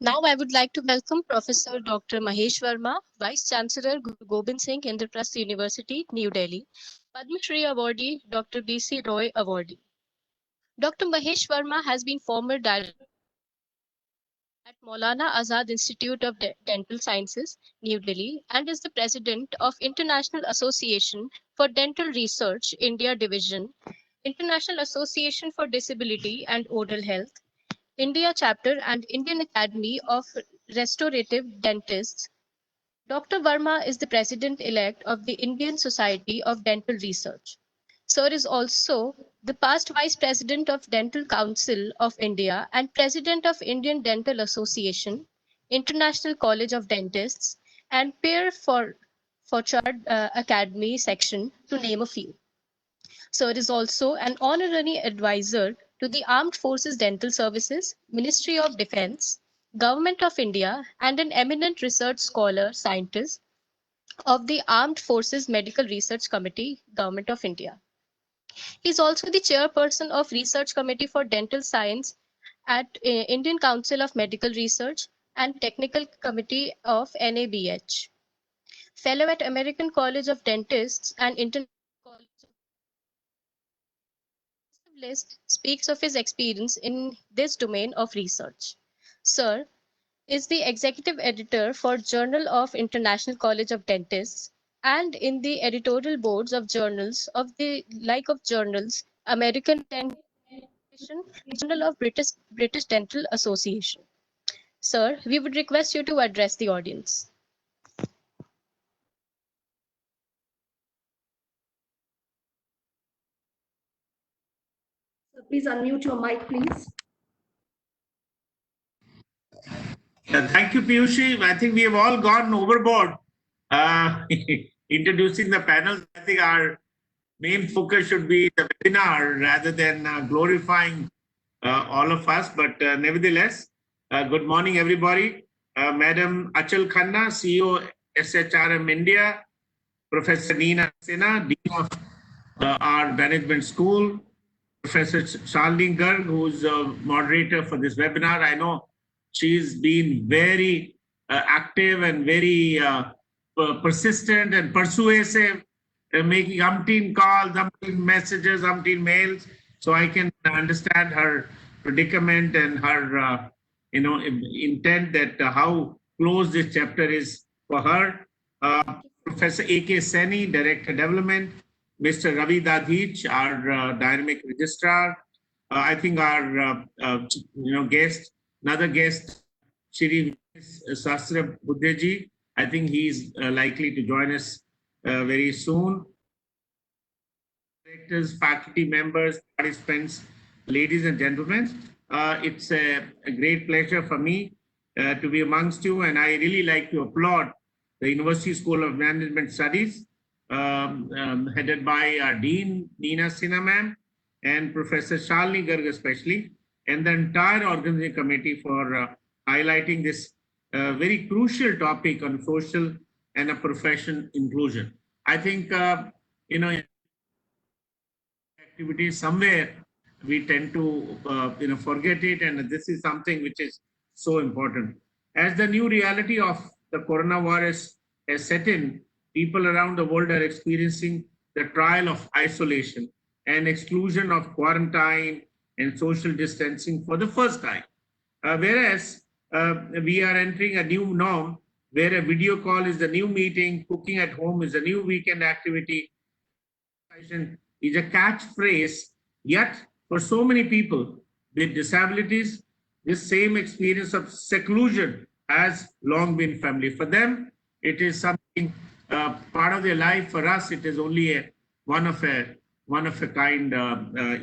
Now I would like to welcome Professor Dr. Mahesh Verma, Vice Chancellor Guru Gobind Singh Indraprasth University, New Delhi, Padma Shri Awardee Dr. B.C. Roy Awardee. Dr. Mahesh Verma has been former director at Maulana Azad Institute of Dental Sciences, New Delhi, and is the president of International Association for Dental Research, India Division, International Association for Disability and Oral Health, India chapter, and Indian Academy of Restorative Dentists. Dr. Verma is the president-elect of the Indian Society of Dental Research. Sir is also the past vice president of Dental Council of India and president of Indian Dental Association, International College of Dentists, and peer for Forchard Academy section, to name a few. Sir is also an honorary advisor to the Armed Forces Dental Services, Ministry of Defense, Government of India, and an eminent research scholar scientist of the Armed Forces Medical Research Committee, Government of India. He is also the chairperson of Research Committee for Dental Science at Indian Council of Medical Research and Technical Committee of NABH. Fellow at American College of Dentists and International College of List speaks of his experience in this domain of research. Sir is the executive editor for Journal of International College of Dentists and in the editorial boards of journals of the like of journals American Dental Association, Journal of British Dental Association. Sir, we would request you to address the audience. So please unmute your mic, please. Thank you, Piyushi. I think we have all gone overboard introducing the panel. I think our main focus should be the webinar rather than glorifying all of us. But nevertheless, good morning, everybody. Madam Achal Khanna, CEO, SHRM India, Professor Neena Sinha, Dean of our Management School, Professor Shalini Garg, who's a moderator for this webinar. I know she's been very active and very persistent and persuasive, making umpteen calls, umpteen messages, umpteen mails. So I can understand her predicament and her, intent that how close this chapter is for her. Professor A.K. Seni, Director Development, Mr. Ravi Dadhich, our dynamic registrar. I think our guest, another guest, Shri Sastra Buddheji. I think he's likely to join us very soon. Directors, faculty members, participants, ladies and gentlemen, it's a great pleasure for me to be amongst you, and I really like to applaud the University School of Management Studies, headed by our Dean, Neena Sinha ma'am, and Professor Shalini Garg especially, and the entire organizing committee for highlighting this very crucial topic on social and a profession inclusion. I think, activities somewhere we tend to, forget it, and this is something which is so important. As the new reality of the coronavirus has set in, people around the world are experiencing the trial of isolation and exclusion of quarantine and social distancing for the first time. Whereas we are entering a new norm where a video call is the new meeting, cooking at home is a new weekend activity, is a catchphrase, yet for so many people with disabilities, this same experience of seclusion has long been family. For them, it is something part of their life. For us, it is only a one of a kind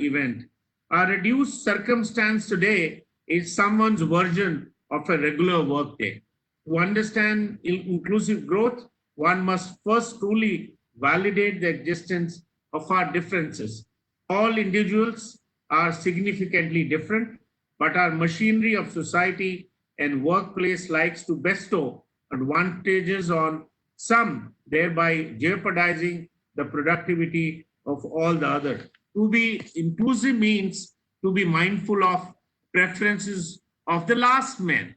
event. A reduced circumstance today is someone's version of a regular workday. To understand inclusive growth, one must first truly validate the existence of our differences. All individuals are significantly different, but our machinery of society and workplace likes to bestow advantages on some, thereby jeopardizing the productivity of all the others. To be inclusive means to be mindful of preferences of the last man.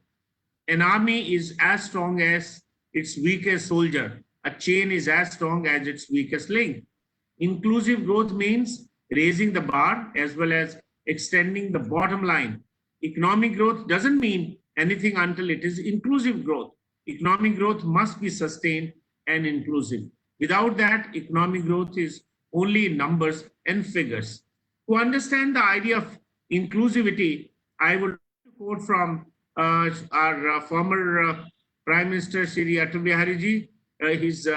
An army is as strong as its weakest soldier. A chain is as strong as its weakest link. Inclusive growth means raising the bar as well as extending the bottom line. Economic growth doesn't mean anything until it is inclusive growth. Economic growth must be sustained and inclusive. Without that, economic growth is only numbers and figures. To understand the idea of inclusivity, I would quote from our former Prime Minister Shri Atal Bihari Ji, his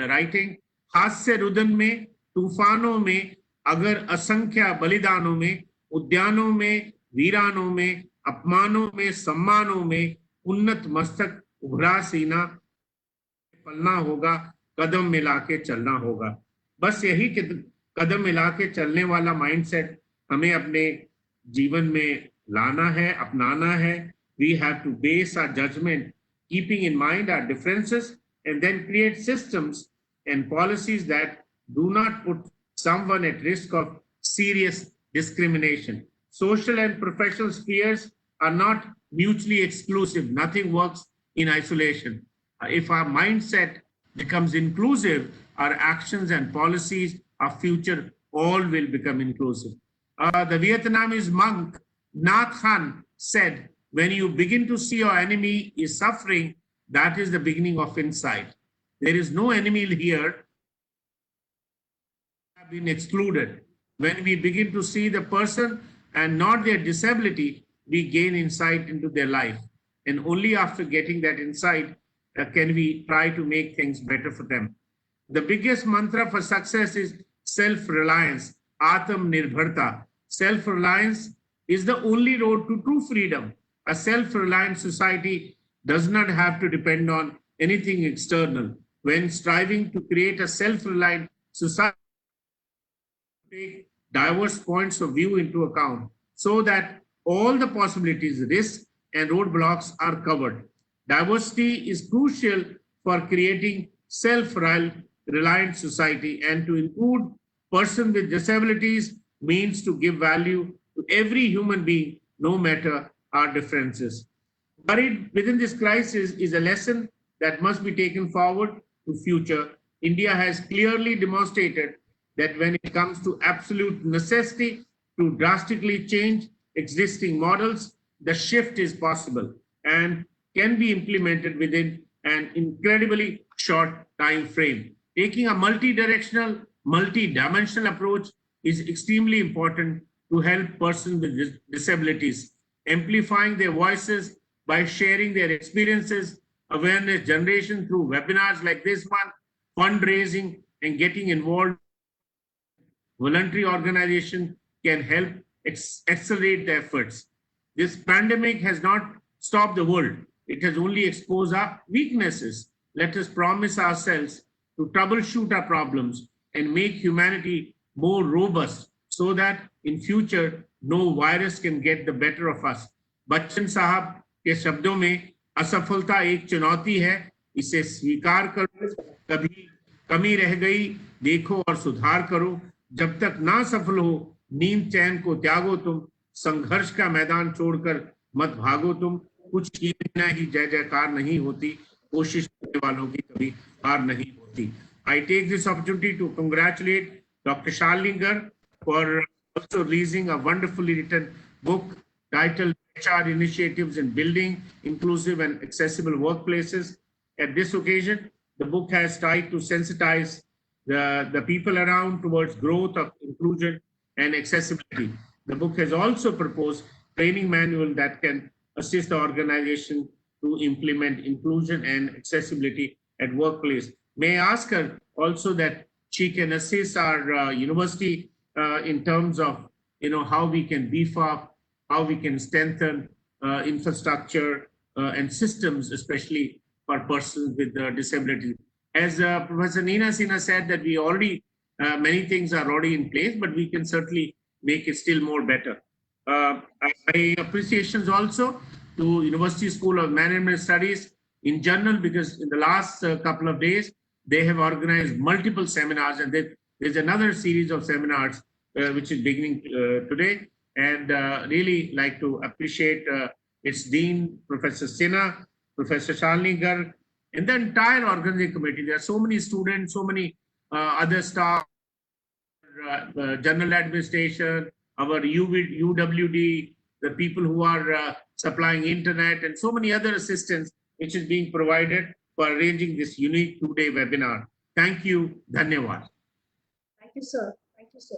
writing, हास्य रुदन में तूफानों में अगर असंख्य बलिदानों में उद्यानों में वीरानों में अपमानों में सम्मानों में उन्नत मस्तक उभरा सीना पलना होगा कदम मिला के चलना होगा बस यही कदम मिला के चलने वाला माइंडसेट हमें अपने जीवन में लाना है अपनाना है we have to base our judgment keeping in mind our differences and then create systems and policies that do not put someone at risk of serious discrimination. Social and professional spheres are not mutually exclusive. Nothing works in isolation. If our mindset becomes inclusive, our actions and policies, our future, all will become inclusive. The Vietnamese monk Nhat Hanh said, when you begin to see your enemy is suffering, that is the beginning of insight. There is no enemy here have been excluded. When we begin to see the person and not their disability, we gain insight into their life. And only after getting that insight can we try to make things better for them. The biggest mantra for success is self-reliance, Atam Nirbharta. Self-reliance is the only road to true freedom. A self-reliant society does not have to depend on anything external. When striving to create a self-reliant society, take diverse points of view into account so that all the possibilities, risks, and roadblocks are covered. Diversity is crucial for creating self-reliant society, and to include persons with disabilities means to give value to every human being, no matter our differences. Buried within this crisis is a lesson that must be taken forward to future. India has clearly demonstrated that when it comes to absolute necessity to drastically change existing models, the shift is possible and can be implemented within an incredibly short time frame. Taking a multi-directional, multi-dimensional approach is extremely important to help persons with disabilities, amplifying their voices by sharing their experiences, awareness generation through webinars like this one, fundraising, and getting involved. Voluntary organization can help accelerate the efforts. This pandemic has not stopped the world. It has only exposed our weaknesses. Let us promise ourselves to troubleshoot our problems and make humanity more robust so that in future, no virus can get the better of us. Bachchan साहब के शब्दों में असफलता एक चुनौती है, इसे स्वीकार करो, कभी कमी रह गई, देखो और सुधार करो, जब तक ना सफल हो, नींद चैन को त्यागो तुम, संघर्ष का मैदान छोड़कर मत भागो तुम, कुछ किए बिना ही जय जयकार नहीं होती, कोशिश करने वालों की कभी हार नहीं होती. I take this opportunity to congratulate Dr. Shalini Garg for also releasing a wonderfully written book titled HR Initiatives in Building Inclusive and Accessible Workplaces. At this occasion, the book has tried to sensitize the people around towards growth of inclusion and accessibility. The book has also proposed training manual that can assist the organization to implement inclusion and accessibility at workplace. May I ask her also that she can assist our university in terms of how we can beef up, how we can strengthen infrastructure and systems, especially for persons with disability. As Professor Neena Sinha said, that we already many things are already in place, but we can certainly make it still more better. My appreciations also to University School of Management Studies in general, because in the last couple of days, they have organized multiple seminars, and there's another series of seminars which is beginning today. And really like to appreciate its dean, Professor Sinha, Professor Shalini Garg, and the entire organizing committee. There are so many students, so many other staff, general administration, our UWD, the people who are supplying internet, and so many other assistance which is being provided for arranging this unique two-day webinar. Thank you. Dhanyawad. Thank you, sir. Thank you, sir.